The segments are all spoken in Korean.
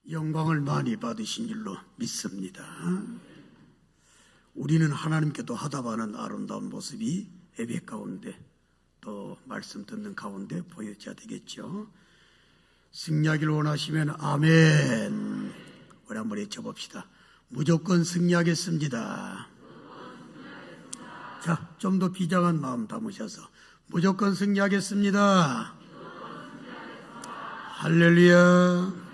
영광을 많이 받으신 줄로 믿습니다. 우리는 하나님께도 하답하는 아름다운 모습이 예배 가운데 또 말씀 듣는 가운데 보여져야 되겠죠. 승리하기를 원하시면 아멘. 우리 한번 외쳐봅시다. 무조건 승리하겠습니다. 자, 좀 더 비장한 마음 담으셔서 무조건 승리하겠습니다. 할렐루야.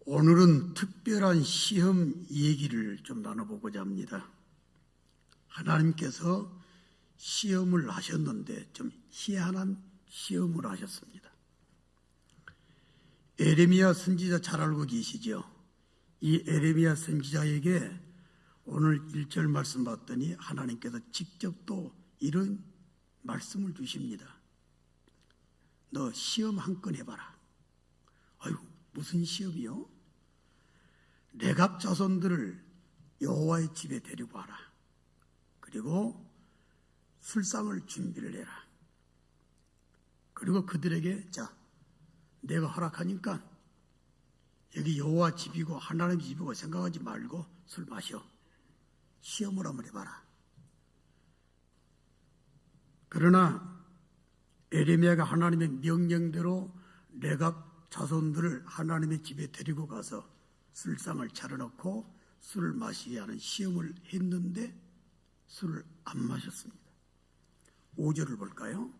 오늘은 특별한 시험 얘기를 좀 나눠보고자 합니다. 하나님께서 시험을 하셨는데 좀 희한한 시험을 하셨습니다. 에레미야 선지자 잘 알고 계시죠? 이 에레미야 선지자에게 오늘 1절 말씀 봤더니 하나님께서 직접 또 이런 말씀을 주십니다. 너 시험 한 건 해봐라. 아유, 무슨 시험이요? 레갑 자손들을 여호와의 집에 데리고 와라. 그리고 술상을 준비를 해라. 그리고 그들에게 자, 내가 허락하니까 여기 여호와 집이고 하나님 집이고 생각하지 말고 술 마셔. 시험을 한번 해봐라. 그러나 에레미야가 하나님의 명령대로 레갑 자손들을 하나님의 집에 데리고 가서 술상을 차려놓고 술을 마시게 하는 시험을 했는데 술을 안 마셨습니다. 5절을 볼까요?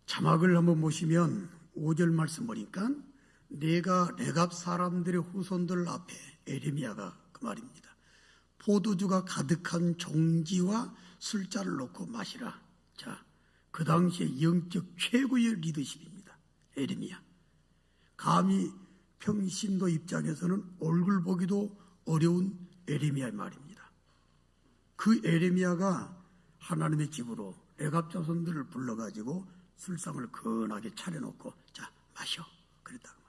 자막을 한번 보시면 5절 말씀 보니까 내가 레갑 사람들의 후손들 앞에 에레미야가 그 말입니다. 포도주가 가득한 종지와 술잔을 놓고 마시라. 자, 그 당시에 영적 최고의 리더십입니다. 에레미야. 감히 평신도 입장에서는 얼굴 보기도 어려운 에레미야의 말입니다. 그 에레미야가 하나님의 집으로 레갑 자손들을 불러가지고 술상을 건하게 차려놓고 자, 마셔. 그랬다고.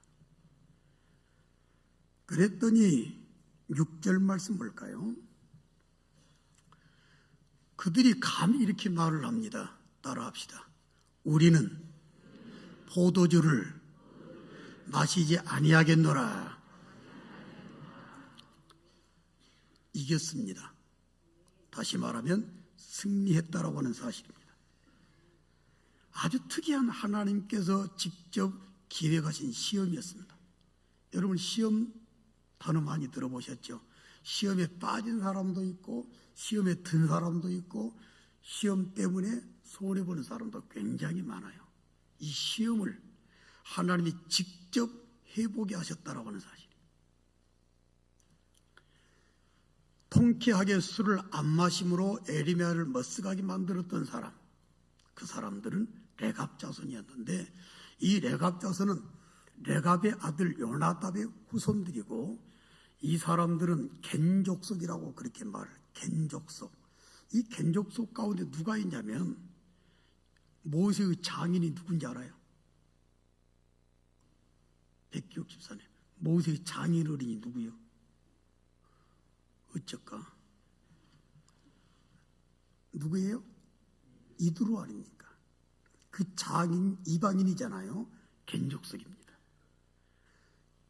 그랬더니 6절 말씀 볼까요? 그들이 감히 이렇게 말을 합니다. 따라합시다. 우리는 포도주를 마시지 아니하겠노라. 이겼습니다. 다시 말하면 승리했다라고 하는 사실입니다. 아주 특이한 하나님께서 직접 기획하신 시험이었습니다. 여러분 시험 단어 많이 들어보셨죠? 시험에 빠진 사람도 있고 시험에 든 사람도 있고 시험 때문에 손해보는 사람도 굉장히 많아요. 이 시험을 하나님이 직접 해보게 하셨다라고 하는 사실. 통쾌하게 술을 안 마심으로 에레미야를 머쓱하게 만들었던 사람, 그 사람들은 레갑 자손이었는데 이 레갑 자손은 레갑의 아들 요나답의 후손들이고 이 사람들은 겐족속이라고 그렇게 말을 해요. 겐족속. 이 겐족속 가운데 누가 있냐면 모세의 장인이 누군지 알아요? 백기옥 집사님. 모세의 장인 어린이 누구요? 어쩔까? 누구예요? 이두로 아닙니까? 그 장인 이방인이잖아요. 겐족속입니다.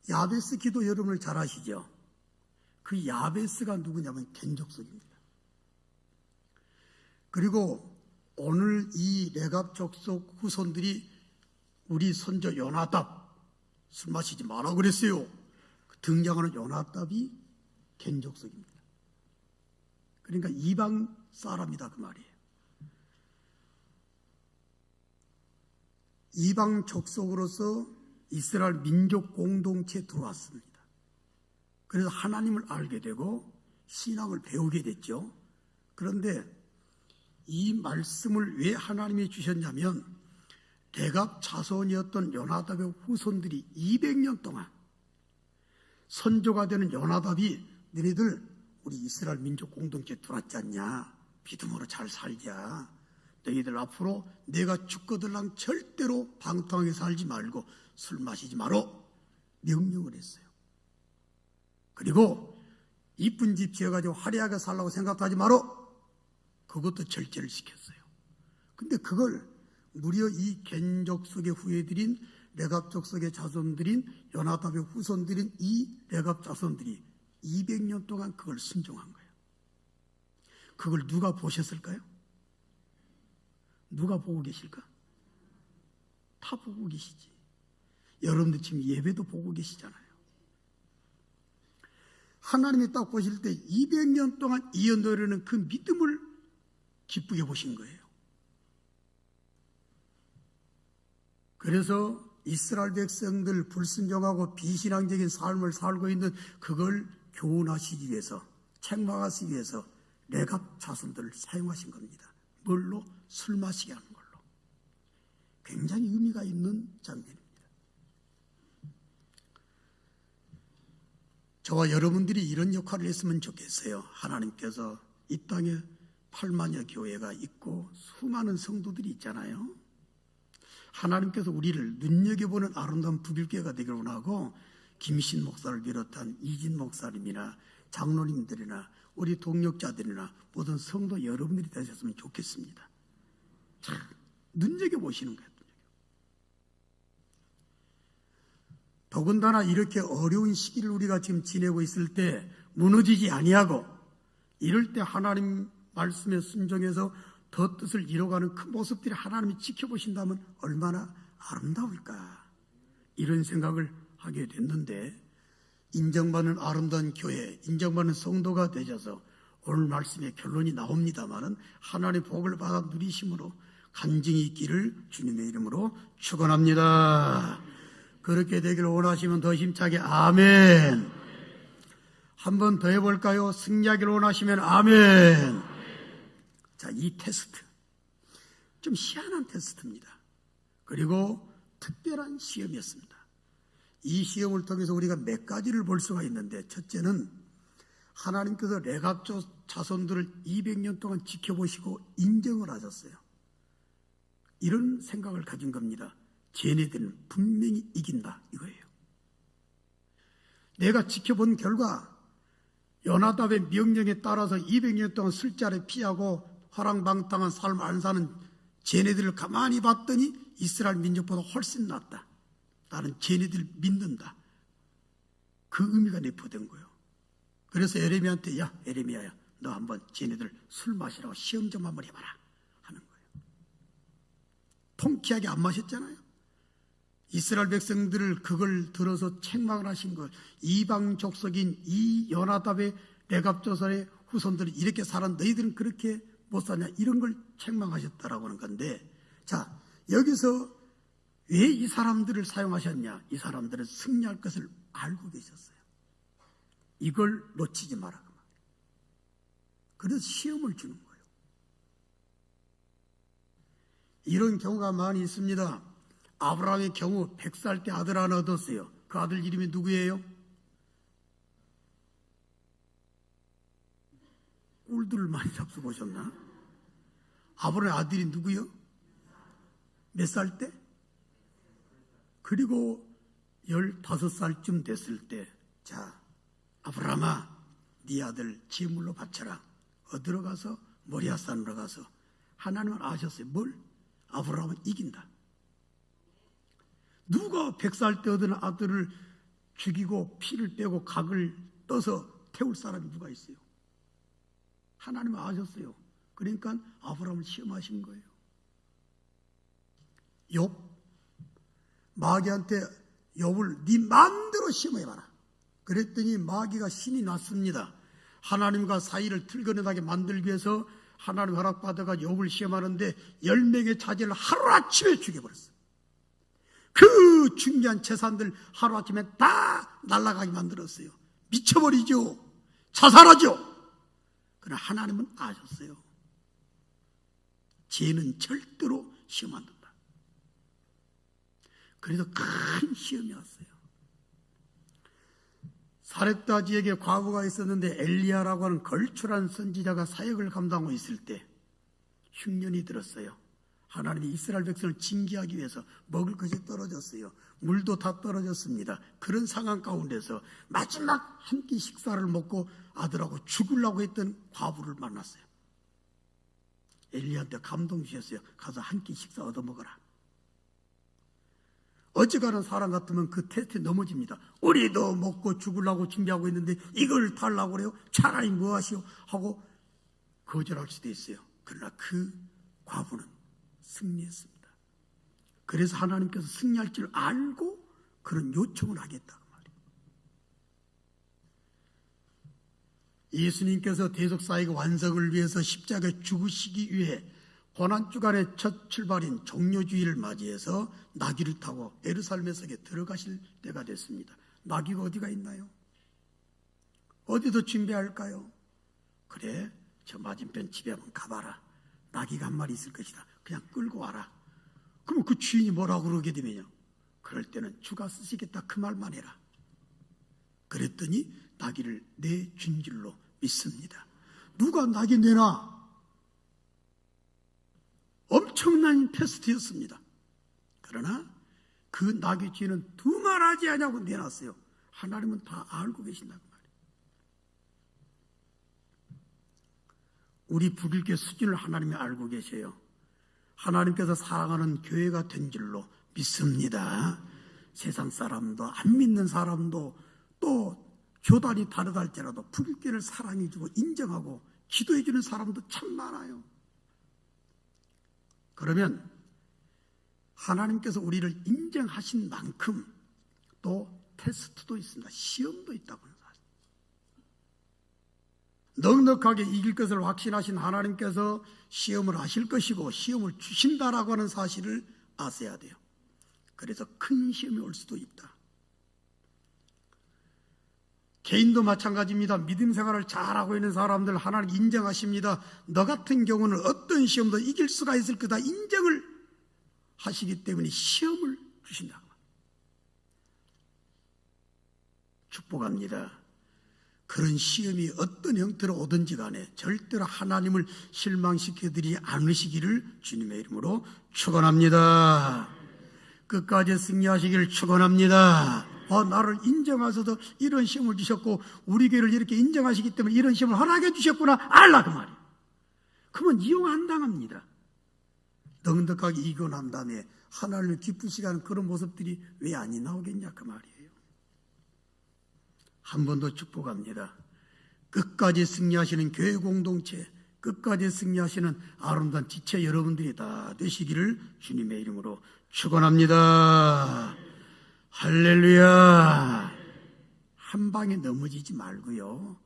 야베스 기도 여러분을 잘 아시죠? 그 야베스가 누구냐면 겐족속입니다. 그리고 오늘 이 레갑 족속 후손들이 우리 선조 요나답 술 마시지 마라 그랬어요. 등장하는 요나답이 겐족속입니다. 그러니까 이방 사람이다 그 말이에요. 이방 족속으로서 이스라엘 민족 공동체에 들어왔습니다. 그래서 하나님을 알게 되고 신앙을 배우게 됐죠. 그런데 이 말씀을 왜 하나님이 주셨냐면 레갑 자손이었던 요나답의 후손들이 200년 동안 선조가 되는 요나답이 너희들 우리 이스라엘 민족 공동체에 들어왔지 않냐. 믿음으로 잘 살자. 너희들 앞으로 내가 죽거들랑 절대로 방탕하게 살지 말고 술 마시지 마라 명령을 했어요. 그리고 이쁜 집 지어가지고 화려하게 살라고 생각하지 마라. 그것도 절제를 시켰어요. 근데 그걸 무려 이 겐족속의 후예들인 레갑족속의 자손들인 요나답의 후손들인 이 레갑 자손들이 200년 동안 그걸 순종한 거예요. 그걸 누가 보셨을까요? 누가 보고 계실까? 다 보고 계시지. 여러분들 지금 예배도 보고 계시잖아요. 하나님이 딱 보실 때 200년 동안 이어놓으려는 그 믿음을 기쁘게 보신 거예요. 그래서 이스라엘 백성들 불순종하고 비신앙적인 삶을 살고 있는 그걸 교훈하시기 위해서, 책망하시기 위해서 레갑 자손들을 사용하신 겁니다. 뭘로? 술 마시게 하는 걸로. 굉장히 의미가 있는 장면입니다. 저와 여러분들이 이런 역할을 했으면 좋겠어요. 하나님께서 이 땅에 8만여 교회가 있고 수많은 성도들이 있잖아요. 하나님께서 우리를 눈여겨보는 아름다운 부빌교회가 되기를 원하고, 김신 목사를 비롯한 이진 목사님이나 장로님들이나 우리 동역자들이나 모든 성도 여러분들이 되셨으면 좋겠습니다. 참 눈여겨보시는 거예요. 더군다나 이렇게 어려운 시기를 우리가 지금 지내고 있을 때 무너지지 아니하고, 이럴 때 하나님 말씀에 순종해서 더 뜻을 이뤄가는 그 모습들이 하나님이 지켜보신다면 얼마나 아름다울까, 이런 생각을 하게 됐는데, 인정받는 아름다운 교회, 인정받는 성도가 되셔서 오늘 말씀의 결론이 나옵니다마는 하나님의 복을 받아 누리심으로 간증이 있기를 주님의 이름으로 축원합니다. 그렇게 되기를 원하시면 더 힘차게 아멘. 한 번 더 해볼까요? 승리하기를 원하시면 아멘. 자, 이 테스트 좀 희한한 테스트입니다. 그리고 특별한 시험이었습니다. 이 시험을 통해서 우리가 몇 가지를 볼 수가 있는데, 첫째는 하나님께서 레갑족 자손들을 200년 동안 지켜보시고 인정을 하셨어요. 이런 생각을 가진 겁니다. 쟤네들은 분명히 이긴다, 이거예요. 내가 지켜본 결과 요나답의 명령에 따라서 200년 동안 술자리 피하고 화랑방탕한 삶을 안 사는 쟤네들을 가만히 봤더니 이스라엘 민족보다 훨씬 낫다. 나는 쟤네들 믿는다. 그 의미가 내포된 거예요. 그래서 에레미야한테, 야 에레미야야, 너 한번 쟤네들 술 마시라고 시험 좀 한번 해봐라 하는 거예요. 통쾌하게 안 마셨잖아요. 이스라엘 백성들을 그걸 들어서 책망을 하신 것, 이방 족속인 이 요나답의 레갑조선의 후손들이 이렇게 살아 너희들은 그렇게 못 사냐, 이런 걸 책망하셨다라고 하는 건데, 자, 여기서 왜 이 사람들을 사용하셨냐? 이 사람들은 승리할 것을 알고 계셨어요. 이걸 놓치지 마라. 그래서 시험을 주는 거예요. 이런 경우가 많이 있습니다. 아브라함의 경우 100살 때 아들 하나 얻었어요. 그 아들 이름이 누구예요? 꿀들을 많이 잡숴보셨나? 아브라함의 아들이 누구요? 몇 살 때? 그리고 15살쯤 됐을 때, 자, 아브라함아, 네 아들 제물로 바쳐라. 어디로 가서? 모리아산으로 가서. 하나님은 아셨어요. 뭘? 아브라함은 이긴다. 누가 100살 때 얻은 아들을 죽이고 피를 빼고 각을 떠서 태울 사람이 누가 있어요? 하나님은 아셨어요. 그러니까 아브라함을 시험하신 거예요. 욥, 마귀한테 욥을 네 마음대로 시험해봐라. 그랬더니 마귀가 신이 났습니다. 하나님과 사이를 틀거나게 만들기 위해서 하나님 허락받아가 욥을 시험하는데 10명의 자제를 하루아침에 죽여버렸어요. 그 중요한 재산들 하루아침에 다 날아가게 만들었어요. 미쳐버리죠. 자살하죠. 그러나 하나님은 아셨어요. 죄는 절대로 시험 안 된다. 그래서 큰 시험이 왔어요. 사렙다 지역에 과부가 있었는데 엘리야라고 하는 걸출한 선지자가 사역을 감당하고 있을 때 흉년이 들었어요. 하나님이 이스라엘 백성을 징계하기 위해서 먹을 것이 떨어졌어요. 물도 다 떨어졌습니다. 그런 상황 가운데서 마지막 한 끼 식사를 먹고 아들하고 죽으려고 했던 과부를 만났어요. 엘리야한테 감동 주셨어요. 가서 한 끼 식사 얻어먹어라. 어지간한 사람 같으면 그 테스트에 넘어집니다. 우리도 먹고 죽으려고 준비하고 있는데 이걸 달라고 그래요? 차라리 뭐 하시오? 하고 거절할 수도 있어요. 그러나 그 과부는 승리했습니다. 그래서 하나님께서 승리할 줄 알고 그런 요청을 하겠다고 말이에요. 예수님께서 대속사역의 완성을 위해서 십자가에 죽으시기 위해 고난주간의 첫 출발인 종료주의를 맞이해서 나귀를 타고 예루살렘 성에 들어가실 때가 됐습니다. 나귀가 어디가 있나요? 어디서 준비할까요? 그래, 저 맞은편 집에 한번 가봐라. 나귀가 한 마리 있을 것이다. 그냥 끌고 와라. 그럼 그 주인이 뭐라고 그러게 되면요, 그럴 때는 주가 쓰시겠다 그 말만 해라. 그랬더니 나귀를 내준 줄로 믿습니다. 누가 나귀 내놔? 엄청난 테스트였습니다. 그러나 그 나귀 주인은 두말하지 않냐고 내놨어요. 하나님은 다 알고 계신다고 말이에요. 우리 북일교 수준을 하나님이 알고 계세요. 하나님께서 사랑하는 교회가 된 줄로 믿습니다. 세상 사람도 안 믿는 사람도 또 교단이 다르다 할지라도 북일교를 사랑해주고 인정하고 기도해주는 사람도 참 많아요. 그러면 하나님께서 우리를 인정하신 만큼 또 테스트도 있습니다. 시험도 있다고 하는 사실. 넉넉하게 이길 것을 확신하신 하나님께서 시험을 하실 것이고 시험을 주신다라고 하는 사실을 아셔야 돼요. 그래서 큰 시험이 올 수도 있다. 개인도 마찬가지입니다. 믿음 생활을 잘하고 있는 사람들 하나님 인정하십니다. 너 같은 경우는 어떤 시험도 이길 수가 있을 거다 인정을 하시기 때문에 시험을 주신다고. 축복합니다. 그런 시험이 어떤 형태로 오든지 간에 절대로 하나님을 실망시켜드리지 않으시기를 주님의 이름으로 축원합니다. 끝까지 승리하시기를 축원합니다. 나를 인정하셔서 이런 시험을 주셨고 우리 교회를 이렇게 인정하시기 때문에 이런 시험을 허락해 주셨구나 알라 그 말이에요. 그러면 이용 안 당합니다. 넉넉하게 이겨 난 다음에 하나님을 기쁘시게 하는 그런 모습들이 왜 안 나오겠냐 그 말이에요. 한 번 더 축복합니다. 끝까지 승리하시는 교회 공동체, 끝까지 승리하시는 아름다운 지체 여러분들이 다 되시기를 주님의 이름으로 축원합니다. 할렐루야. 한 방에 넘어지지 말고요,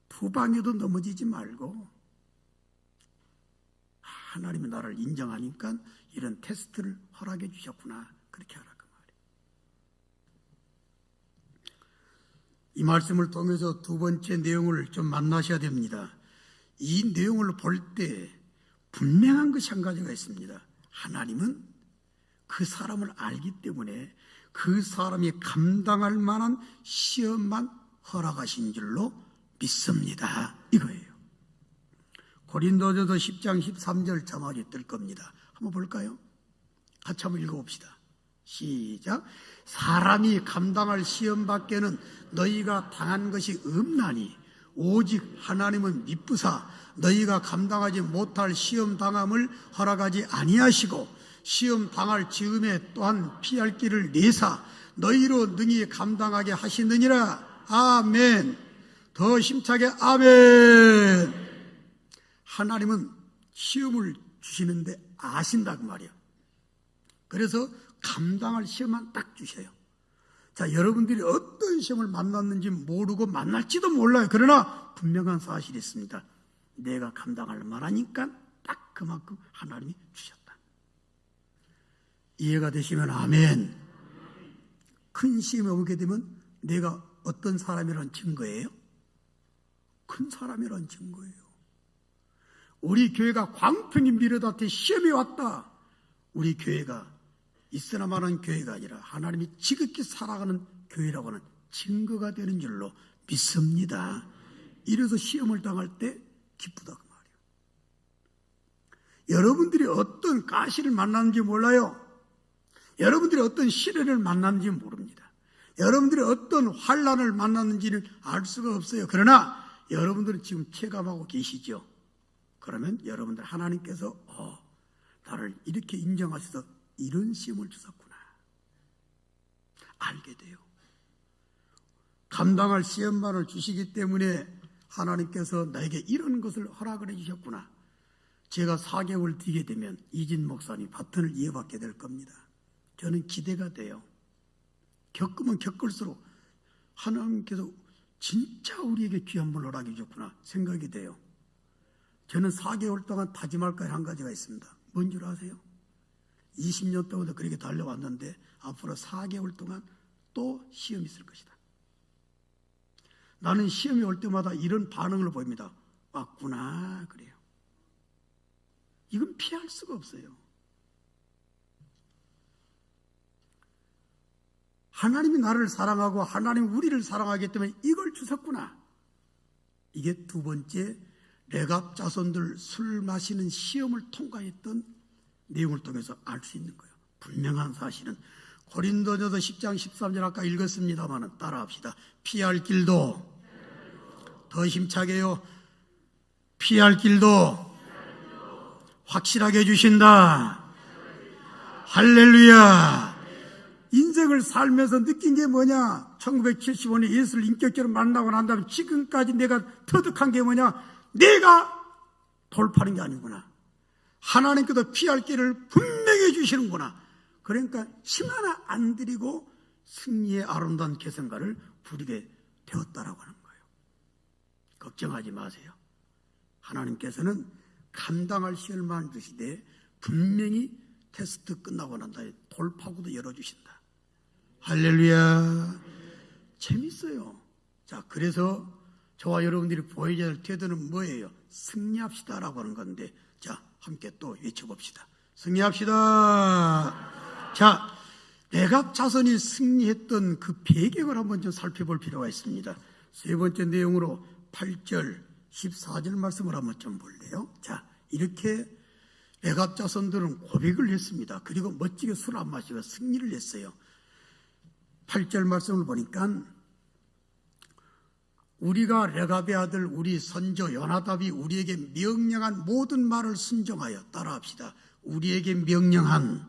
두 방에도 넘어지지 말고 하나님이 나를 인정하니까 이런 테스트를 허락해 주셨구나 그렇게 하라 그 말이에요. 이 말씀을 통해서 두 번째 내용을 좀 만나셔야 됩니다. 이 내용을 볼 때 분명한 것이 한 가지가 있습니다. 하나님은 그 사람을 알기 때문에 그 사람이 감당할 만한 시험만 허락하신 줄로 믿습니다. 이거예요. 고린도전서 10장 13절 자막이 뜰 겁니다. 한번 볼까요? 같이 한번 읽어봅시다. 시작. 사람이 감당할 시험밖에는 너희가 당한 것이 없나니 오직 하나님은 미쁘사 너희가 감당하지 못할 시험 당함을 허락하지 아니하시고 시험 당할 즈음에 또한 피할 길을 내사 너희로 능히 감당하게 하시느니라. 아멘. 더 힘차게 아멘. 하나님은 시험을 주시는데 아신다 그 말이에요. 그래서 감당할 시험만 딱 주셔요. 자, 여러분들이 어떤 시험을 만났는지 모르고 만날지도 몰라요. 그러나 분명한 사실이 있습니다. 내가 감당할 만하니까 딱 그만큼 하나님이 주셨다. 이해가 되시면 아멘. 큰 시험에 오게 되면 내가 어떤 사람이라는 증거예요? 큰 사람이라는 증거예요. 우리 교회가 광풍이 밀어닥쳐 시험이 왔다. 우리 교회가 있으나마는 교회가 아니라 하나님이 지극히 살아가는 교회라고 하는 증거가 되는 줄로 믿습니다. 이래서 시험을 당할 때 기쁘다 그 말이에요. 여러분들이 어떤 가시를 만났는지 몰라요. 여러분들이 어떤 시련을 만났는지 모릅니다. 여러분들이 어떤 환난을 만났는지를 알 수가 없어요. 그러나 여러분들은 지금 체감하고 계시죠. 그러면 여러분들 하나님께서 나를 이렇게 인정하셔서 이런 시험을 주셨구나 알게 돼요. 감당할 시험만을 주시기 때문에 하나님께서 나에게 이런 것을 허락을 해주셨구나. 제가 4개월 뒤게 되면 이진 목사님 바톤을 이어받게 될 겁니다. 저는 기대가 돼요. 겪으면 겪을수록 하나님께서 진짜 우리에게 귀한 걸 허락해 주셨구나 생각이 돼요. 저는 4개월 동안 다짐할 거에 한 가지가 있습니다. 뭔 줄 아세요? 20년 동안도 그렇게 달려왔는데 앞으로 4개월 동안 또 시험이 있을 것이다. 나는 시험이 올 때마다 이런 반응을 보입니다. 왔구나 그래요. 이건 피할 수가 없어요. 하나님이 나를 사랑하고 하나님이 우리를 사랑하기 때문에 이걸 주셨구나. 이게 두 번째 레갑 자손들 술 마시는 시험을 통과했던 내용을 통해서 알 수 있는 거예요. 분명한 사실은 고린도전서 10장 13절 아까 읽었습니다만 따라합시다. 피할 길도 더 힘차게요. 피할 길도 확실하게 해주신다. 할렐루야. 인생을 살면서 느낀 게 뭐냐? 1975년에 예수를 인격적으로 만나고 난 다음에 지금까지 내가 터득한 게 뭐냐? 내가 돌파하는 게 아니구나. 하나님께서 피할 길을 분명히 해주시는구나. 그러니까 힘 하나 안 들이고 승리의 아름다운 계승가를 부리게 되었다라고 하는 거예요. 걱정하지 마세요. 하나님께서는 감당할 시험만 주시되 분명히 테스트 끝나고 난 다음에 돌파구도 열어주신다. 할렐루야. 재밌어요. 자, 그래서 저와 여러분들이 보여야 할 태도는 뭐예요? 승리합시다라고 하는 건데, 자, 함께 또 외쳐봅시다. 승리합시다. 자, 레갑 자손이 승리했던 그 배경을 한번 좀 살펴볼 필요가 있습니다. 세 번째 내용으로 8절, 14절 말씀을 한번 좀 볼래요? 자, 이렇게 레갑 자손들은 고백을 했습니다. 그리고 멋지게 술 안 마시고 승리를 했어요. 8절 말씀을 보니까 우리가 레갑의 아들 우리 선조 요나답이 우리에게 명령한 모든 말을 순종하여 따라합시다. 우리에게 명령한,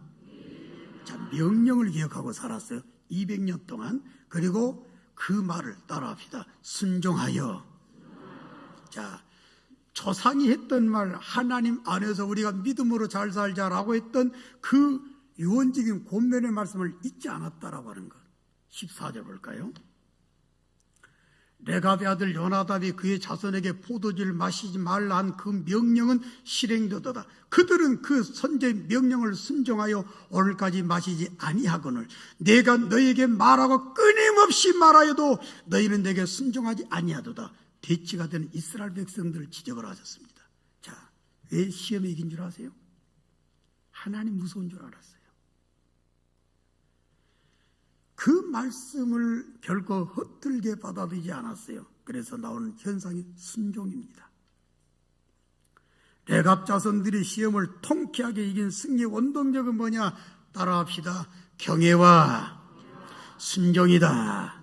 자, 명령을 기억하고 살았어요. 200년 동안. 그리고 그 말을 따라합시다. 순종하여. 자, 조상이 했던 말, 하나님 안에서 우리가 믿음으로 잘 살자라고 했던 그 유언적인 권면의 말씀을 잊지 않았다라고 하는 것. 14절 볼까요? 레갑의 아들 요나답이 그의 자손에게 포도주를 마시지 말라 한 그 명령은 실행되도다. 그들은 그 선제의 명령을 순종하여 오늘까지 마시지 아니하거늘 내가 너에게 말하고 끊임없이 말하여도 너희는 내게 순종하지 아니하도다. 대치가 되는 이스라엘 백성들을 지적을 하셨습니다. 자, 왜 시험에 이긴 줄 아세요? 하나님 무서운 줄 알았어요. 그 말씀을 결코 헛들게 받아들이지 않았어요. 그래서 나오는 현상이 순종입니다. 레갑 자손들이 시험을 통쾌하게 이긴 승리의 원동력은 뭐냐? 따라합시다. 경외와 순종이다.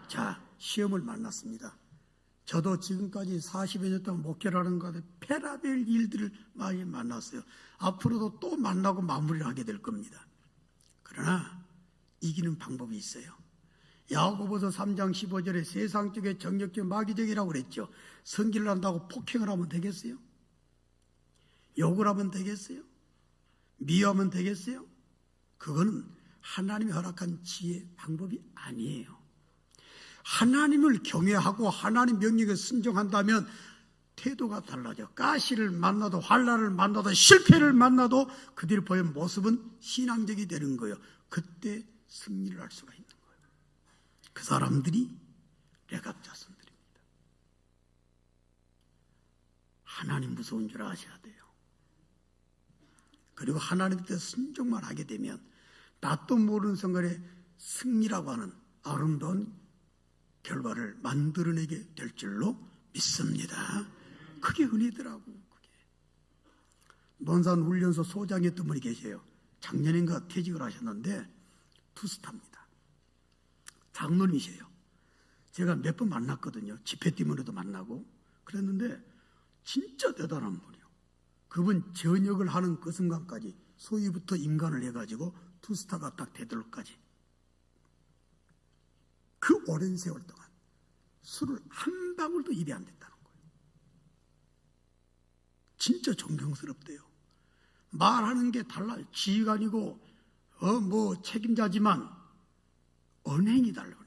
자, 시험을 만났습니다. 저도 지금까지 40여 년 동안 목회를 하는 가운데 페라벨 일들을 많이 만났어요. 앞으로도 또 만나고 마무리를 하게 될 겁니다. 그러나 이기는 방법이 있어요. 야고보서 3장 15절에 세상적인 정력적 마귀적이라고 그랬죠. 선기를 한다고 폭행을 하면 되겠어요? 욕을 하면 되겠어요? 미워하면 되겠어요? 그거는 하나님이 허락한 지혜 방법이 아니에요. 하나님을 경외하고 하나님 명령에 순종한다면 태도가 달라져. 가시를 만나도 환난을 만나도 실패를 만나도 그들이 보이는 모습은 신앙적이 되는 거예요. 그때 승리를 할 수가 있는 거예요. 그 사람들이 레갑 자손들입니다. 하나님 무서운 줄 아셔야 돼요. 그리고 하나님께 순종만 하게 되면 나도 모르는 순간에 승리라고 하는 아름다운 결과를 만들어내게 될 줄로 믿습니다. 그게 은혜더라고. 그게. 논산훈련소 소장이었던 분이 계세요. 작년인가 퇴직을 하셨는데 투스타입니다. 장로님이세요. 제가 몇 번 만났거든요. 집회 때문에도 만나고 그랬는데 진짜 대단한 분이에요. 그분 전역을 하는 그 순간까지 소위부터 임관을 해가지고 투스타가 딱 되도록까지 그 오랜 세월 동안 술을 한 방울도 입에 안 댔다는 거예요. 진짜 존경스럽대요. 말하는 게 달라요. 지휘관이고 책임자지만 언행이 달라요.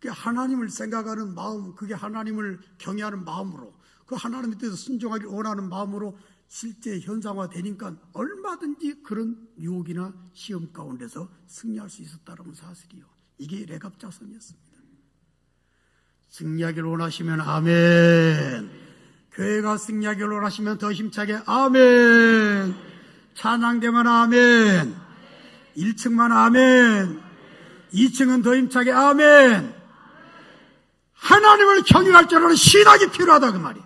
하나님을 생각하는 마음, 그게 하나님을 경외하는 마음으로, 그 하나님에 대해서 순종하기를 원하는 마음으로 실제 현상화되니까 얼마든지 그런 유혹이나 시험 가운데서 승리할 수 있었다는 사실이요. 이게 레갑 자손이었습니다. 승리하기를 원하시면 아멘. 교회가 승리하기를 원하시면 더 힘차게 아멘. 찬양대만 아멘. 1층만 아멘. 2층은 더 힘차게 아멘. 하나님을 경외할 줄 아는 신학이 필요하다 그 말이에요.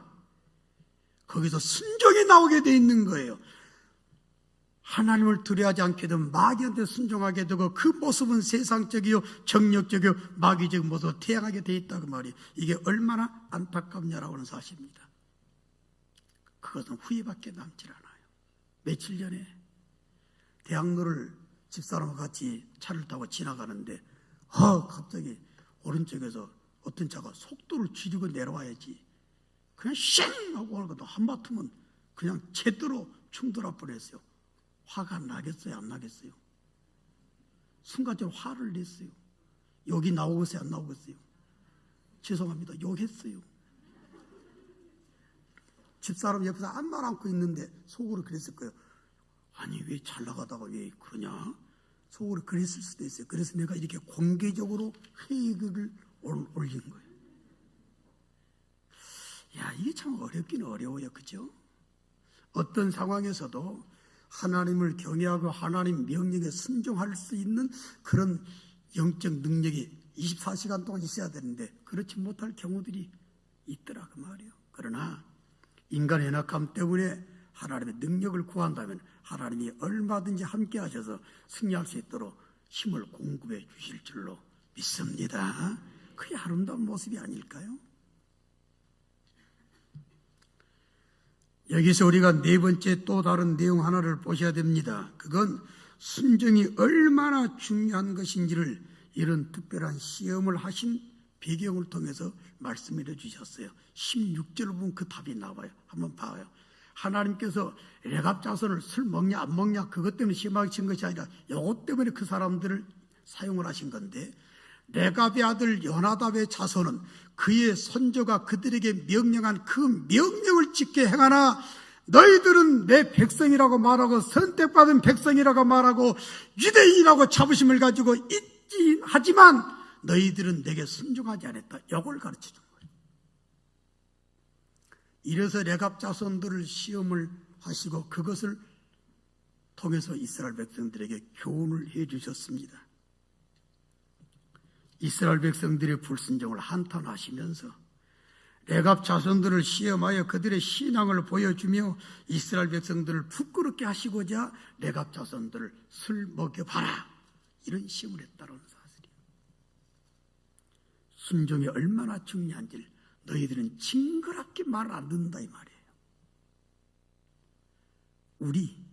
거기서 순종이 나오게 돼 있는 거예요. 하나님을 두려워하지 않게 되면 마귀한테 순종하게 되고 그 모습은 세상적이요 정력적이요 마귀적인 모습으로 태양하게 돼 있다 그 말이에요. 이게 얼마나 안타깝냐라고 하는 사실입니다. 그것은 후회밖에 남질 않아요. 며칠 전에 대학로를 집사람과 같이 차를 타고 지나가는데 갑자기 오른쪽에서 어떤 차가 속도를 줄이고 내려와야지 그냥 쉥 하고 하는 것도 한바탕은 그냥 제대로 충돌할 뻔했어요. 화가 나겠어요? 안 나겠어요? 순간적으로 화를 냈어요. 욕이 나오겠어요? 안 나오겠어요? 죄송합니다. 욕했어요. 집사람 옆에서 아무 말 않고 있는데 속으로 그랬을 거예요. 아니 왜 잘 나가다가 왜 그러냐? 속으로 그랬을 수도 있어요. 그래서 내가 이렇게 공개적으로 회의를 올린 거예요. 야, 이게 참 어렵긴 어려워요. 그죠? 어떤 상황에서도 하나님을 경외하고 하나님 명령에 순종할 수 있는 그런 영적 능력이 24시간 동안 있어야 되는데 그렇지 못할 경우들이 있더라 그 말이에요. 그러나 인간의 연약함 때문에 하나님의 능력을 구한다면 하나님이 얼마든지 함께 하셔서 승리할 수 있도록 힘을 공급해 주실 줄로 믿습니다. 그게 아름다운 모습이 아닐까요? 여기서 우리가 네 번째 또 다른 내용 하나를 보셔야 됩니다. 그건 순종이 얼마나 중요한 것인지를 이런 특별한 시험을 하신 배경을 통해서 말씀해 주셨어요. 16절 보면 그 답이 나와요. 한번 봐요. 하나님께서 레갑 자손을 술 먹냐 안 먹냐 그것 때문에 시험하게 친 것이 아니라 이것 때문에 그 사람들을 사용을 하신 건데, 레갑의 아들 요나답의 자손은 그의 선조가 그들에게 명령한 그 명령을 지켜 행하나 너희들은 내 백성이라고 말하고 선택받은 백성이라고 말하고 유대인이라고 자부심을 가지고 있지 하지만 너희들은 내게 순종하지 않았다. 이걸 가르쳐 준 거예요. 이래서 레갑 자손들을 시험을 하시고 그것을 통해서 이스라엘 백성들에게 교훈을 해 주셨습니다. 이스라엘 백성들의 불순종을 한탄하시면서 레갑 자손들을 시험하여 그들의 신앙을 보여주며 이스라엘 백성들을 부끄럽게 하시고자 레갑 자손들을 술 먹여봐라 이런 시험을 했다는 사실이에요. 순종이 얼마나 중요한지를 너희들은 징그럽게 말 안 듣는다 이 말이에요. 우리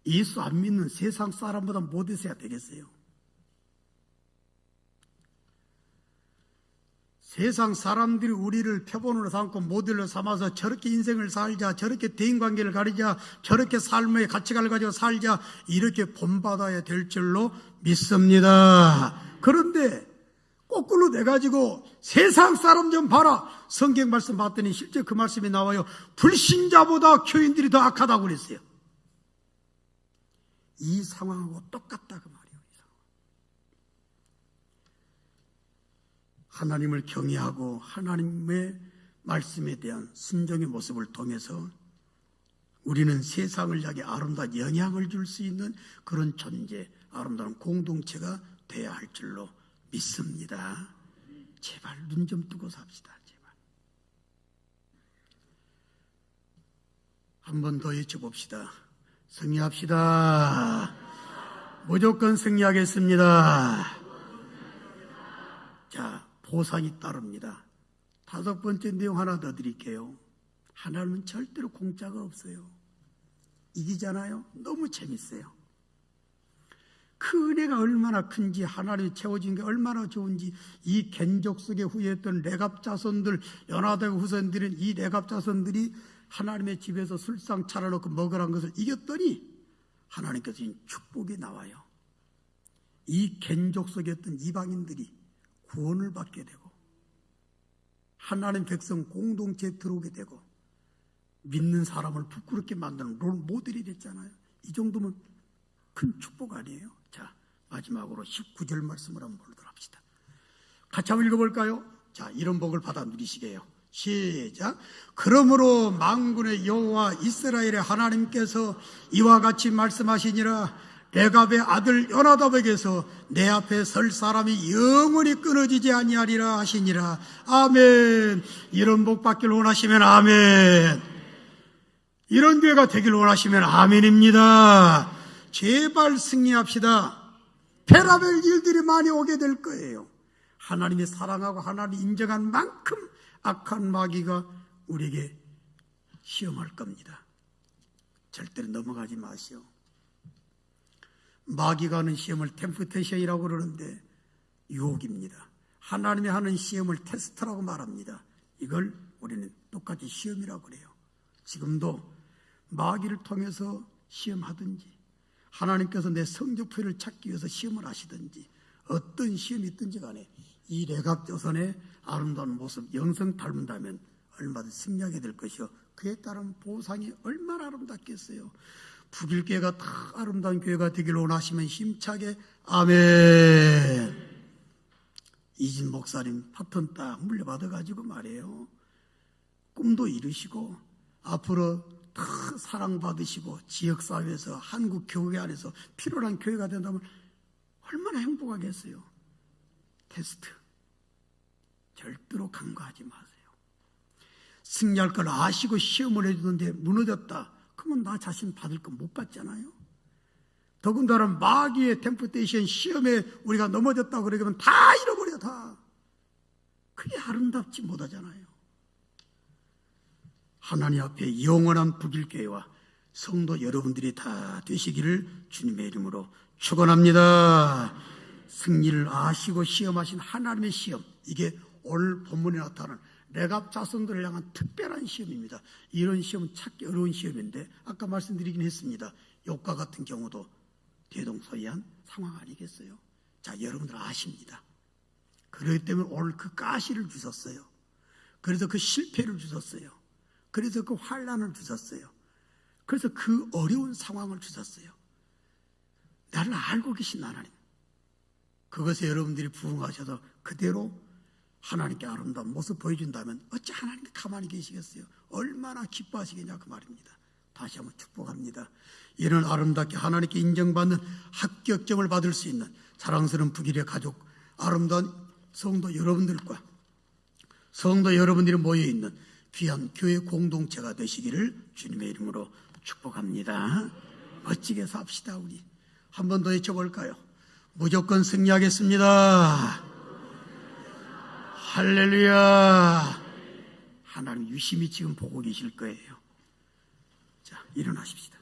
예수 안 믿는 세상 사람보다 못해서야 되겠어요? 세상 사람들이 우리를 표본으로 삼고 모델로 삼아서 저렇게 인생을 살자, 저렇게 대인관계를 가리자, 저렇게 삶의 가치관을 가지고 살자 이렇게 본받아야 될 줄로 믿습니다. 그런데 거꾸로 내가지고 세상 사람 좀 봐라. 성경 말씀 봤더니 실제 그 말씀이 나와요. 불신자보다 교인들이 더 악하다고 그랬어요. 이 상황하고 똑같다 그 말이에요. 하나님을 경외하고 하나님의 말씀에 대한 순종의 모습을 통해서 우리는 세상을 향해 아름다운 영향을 줄 수 있는 그런 존재, 아름다운 공동체가 되어야 할 줄로 믿습니다. 제발 눈 좀 뜨고 삽시다. 제발. 한 번 더 외쳐봅시다. 승리합시다. 무조건 승리하겠습니다. 자, 보상이 따릅니다. 5번째 내용 하나 더 드릴게요. 하나님은 절대로 공짜가 없어요. 이기잖아요. 너무 재밌어요. 그 은혜가 얼마나 큰지, 하나님이 채워준 게 얼마나 좋은지, 이 겐족 속에 후회했던 레갑 자손들, 요나단의 후손들은 이 레갑 자손들이 하나님의 집에서 술상 차려놓고 먹으라는 것을 이겼더니 하나님께서 준 축복이 나와요. 이 겐족 속에 있던 이방인들이 구원을 받게 되고 하나님 백성 공동체에 들어오게 되고 믿는 사람을 부끄럽게 만드는 롤 모델이 됐잖아요. 이 정도면 큰 축복 아니에요? 자, 마지막으로 19절 말씀을 한번 보도록 합시다. 같이 한번 읽어볼까요? 자, 이런 복을 받아 누리시게 해요. 시작. 그러므로 만군의 여호와 이스라엘의 하나님께서 이와 같이 말씀하시니라. 레갑의 아들 요나답에게서 내 앞에 설 사람이 영원히 끊어지지 아니하리라 하시니라. 아멘. 이런 복 받길 원하시면 아멘. 이런 교회가 되길 원하시면 아멘입니다. 제발 승리합시다. 별의별 일들이 많이 오게 될 거예요. 하나님이 사랑하고 하나님이 인정한 만큼 악한 마귀가 우리에게 시험할 겁니다. 절대로 넘어가지 마시오. 마귀가 하는 시험을 템프테이션이라고 그러는데 유혹입니다. 하나님이 하는 시험을 테스트라고 말합니다. 이걸 우리는 똑같이 시험이라고 그래요. 지금도 마귀를 통해서 시험하든지 하나님께서 내 성적표를 찾기 위해서 시험을 하시든지 어떤 시험이 있든지 간에 이 레갑 자손의 아름다운 모습 영성 닮은다면 얼마든지 승리하게 될 것이요 그에 따른 보상이 얼마나 아름답겠어요. 북일교회가 다 아름다운 교회가 되기를 원하시면 힘차게 아멘. 이진 목사님 파편 딱 물려받아가지고 말이에요. 꿈도 이루시고 앞으로 다 사랑받으시고 지역사회에서 한국 교회 안에서 필요한 교회가 된다면 얼마나 행복하겠어요. 테스트 절대로 간과하지 마세요. 승리할 걸 아시고 시험을 해주는데 무너졌다. 그러면 나 자신 받을 거 못 받잖아요. 더군다나 마귀의 템프테이션 시험에 우리가 넘어졌다고 그러면 다 잃어버려. 다 그게 아름답지 못하잖아요. 하나님 앞에 영원한 북일교회와 성도 여러분들이 다 되시기를 주님의 이름으로 축원합니다. 승리를 아시고 시험하신 하나님의 시험, 이게 오늘 본문에 나타나는 레갑 자손들을 향한 특별한 시험입니다. 이런 시험은 찾기 어려운 시험인데 아까 말씀드리긴 했습니다. 욥과 같은 경우도 대동소이한 상황 아니겠어요? 자, 여러분들 아십니다. 그렇기 때문에 오늘 그 가시를 주셨어요. 그래서 그 실패를 주셨어요. 그래서 그 환난을 주셨어요. 그래서 그 어려운 상황을 주셨어요. 나를 알고 계신 하나님, 그것에 여러분들이 부응하셔서 그대로 하나님께 아름다운 모습 보여준다면 어찌 하나님이 가만히 계시겠어요? 얼마나 기뻐하시겠냐 그 말입니다. 다시 한번 축복합니다. 이런 아름답게 하나님께 인정받는 합격점을 받을 수 있는 사랑스러운 북일의 가족, 아름다운 성도 여러분들과 성도 여러분들이 모여있는 귀한 교회 공동체가 되시기를 주님의 이름으로 축복합니다. 멋지게 삽시다. 우리 한 번 더 외쳐볼까요? 무조건 승리하겠습니다. 할렐루야. 하나님 유심히 지금 보고 계실 거예요. 자, 일어나십시다.